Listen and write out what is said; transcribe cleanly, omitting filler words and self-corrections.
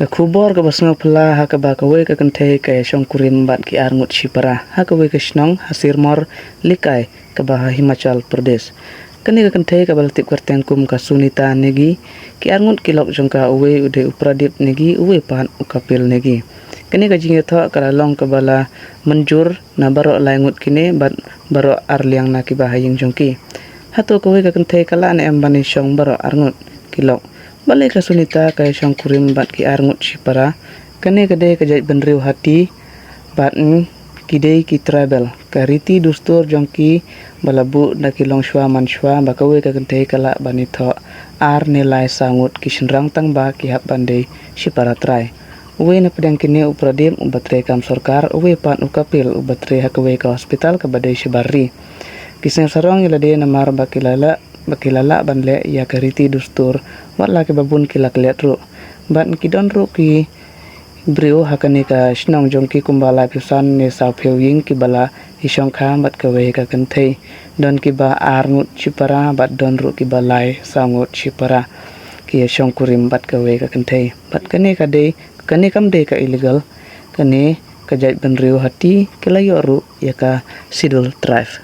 Kubor ka basngo pala ha ka ba ka we ka kante ka shong kurim bat ki ar ngut shipara ha ka we ka shnong hasir mor likai ka ba Himachal Pradesh kani ka kante ka baltik kwarten kum ka sunita negi ki ar ngut kilok jong ka we ude upradip negi we pan ukapil negi kani ka jing tho ka long ka bala manjur na baro lai ngut kine bat baro ar liang na ki ba haying jong ki ha to ka we ka kante kala ne ambani shong baro ar ngut kilok balik ka sunita ka shong kurim bat ki ar ngut shipara kane kade ka jai benriu hati bat kidei ki travel ka riti dustur jongki balabu na ki long shwa man shwa ba ka we ka kante kala bani tho ar ne lai sangut ki shinrang tang ba ki hap bande shipara trai we na pedang kine upradim ubatre kam sarkar we pan ukapil ubatre hakwe ka hospital ka bade shibarri kiseng sarong ilade namar bakilala banle ya kariti dustur wala ke babun kilak letru ban kidon ru ki brio hakane ka shnong jongki kumbala kisan ne sa phewing ki bala hisong kha bat ka we ka kanthe don ki ba ar ngut chipara bat don ru ki balai sangut chipara ki shong kurim bat ka we ka kanthe bat kane ka de kane kam de ka illegal kane ka jai ban riu hati kelayo ru ya ka sidul drive